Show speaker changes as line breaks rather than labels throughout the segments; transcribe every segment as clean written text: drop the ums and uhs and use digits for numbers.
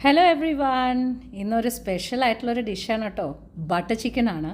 Hello every one. ഇന്നൊരു special ആയിട്ടുള്ളൊരു ഡിഷാണ് കേട്ടോ. ബട്ടർ ചിക്കനാണ്.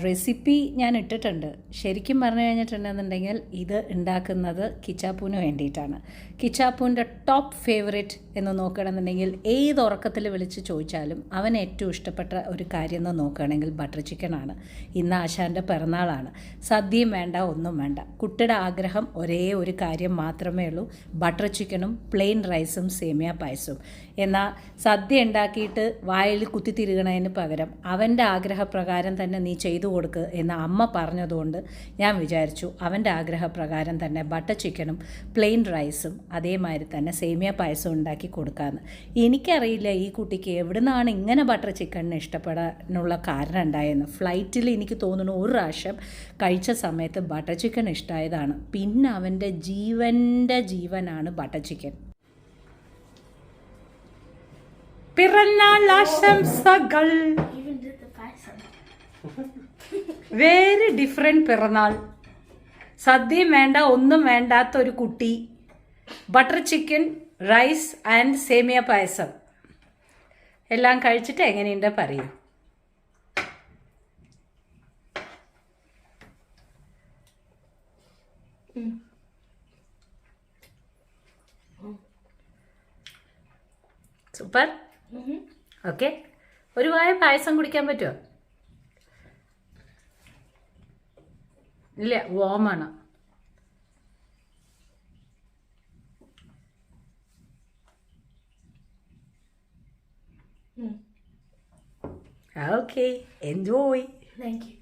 റെസിപ്പി ഞാൻ ഇട്ടിട്ടുണ്ട്. ശരിക്കും പറഞ്ഞു കഴിഞ്ഞിട്ടുണ്ടെന്നുണ്ടെങ്കിൽ ഇത് ഉണ്ടാക്കുന്നത് കിച്ചാപ്പൂന് വേണ്ടിയിട്ടാണ്. കിച്ചാപ്പൂൻ്റെ ടോപ്പ് ഫേവറേറ്റ് എന്ന് നോക്കുകയാണെന്നുണ്ടെങ്കിൽ ഏത് ഉറക്കത്തിൽ വിളിച്ച് ചോദിച്ചാലും അവൻ ഏറ്റവും ഇഷ്ടപ്പെട്ട ഒരു കാര്യം എന്ന് നോക്കുകയാണെങ്കിൽ ബട്ടർ ചിക്കനാണ്. ഇന്ന് ആശാൻ്റെ പിറന്നാളാണ്. സദ്യയും വേണ്ട, ഒന്നും വേണ്ട. കുട്ടിയുടെ ആഗ്രഹം ഒരേ ഒരു കാര്യം മാത്രമേ ഉള്ളൂ, ബട്ടർ ചിക്കനും പ്ലെയിൻ റൈസും സേമിയ പായസവും. എന്നാൽ സദ്യ ഉണ്ടാക്കിയിട്ട് വായിൽ കുത്തിത്തിരുകണതിന് പകരം അവൻ്റെ ആഗ്രഹപ്രകാരം തന്നെ നീ ചെയ്തു കൊടുക്കുക എന്ന് അമ്മ പറഞ്ഞതുകൊണ്ട് ഞാൻ വിചാരിച്ചു അവൻ്റെ ആഗ്രഹപ്രകാരം തന്നെ ബട്ടർ ചിക്കനും പ്ലെയിൻ റൈസും അതേമാതിരി തന്നെ സേമിയ പായസവും ഉണ്ടാക്കി കൊടുക്കാമെന്ന്. എനിക്കറിയില്ല ഈ കുട്ടിക്ക് എവിടെ നിന്നാണ് ഇങ്ങനെ ബട്ടർ ചിക്കനിന് ഇഷ്ടപ്പെടാനുള്ള കാരണം ഉണ്ടായെന്ന്. ഫ്ലൈറ്റിൽ എനിക്ക് തോന്നുന്നു ഒരു പ്രാവശ്യം കഴിച്ച സമയത്ത് ബട്ടർ ചിക്കൻ ഇഷ്ടമായതാണ്. പിന്നെ അവൻ്റെ ജീവനാണ് ബട്ടർ ചിക്കൻ. പിറന്നാൾ ആശംസകൾ. വെരി ഡിഫറെൻറ്റ് പിറന്നാൾ. സദ്യയും വേണ്ട, ഒന്നും വേണ്ടാത്ത ഒരു കുട്ടി ബട്ടർ ചിക്കൻ, റൈസ് ആൻഡ് സേമിയ പായസം എല്ലാം കഴിച്ചിട്ട് എങ്ങനെയുണ്ട് പറയൂ. സൂപ്പർ. ഓക്കെ, ഒരു വായ പായസം കുടിക്കാൻ പറ്റുമോ? ഇല്ല, വോമാണ്. Okay, enjoy.
Thank you.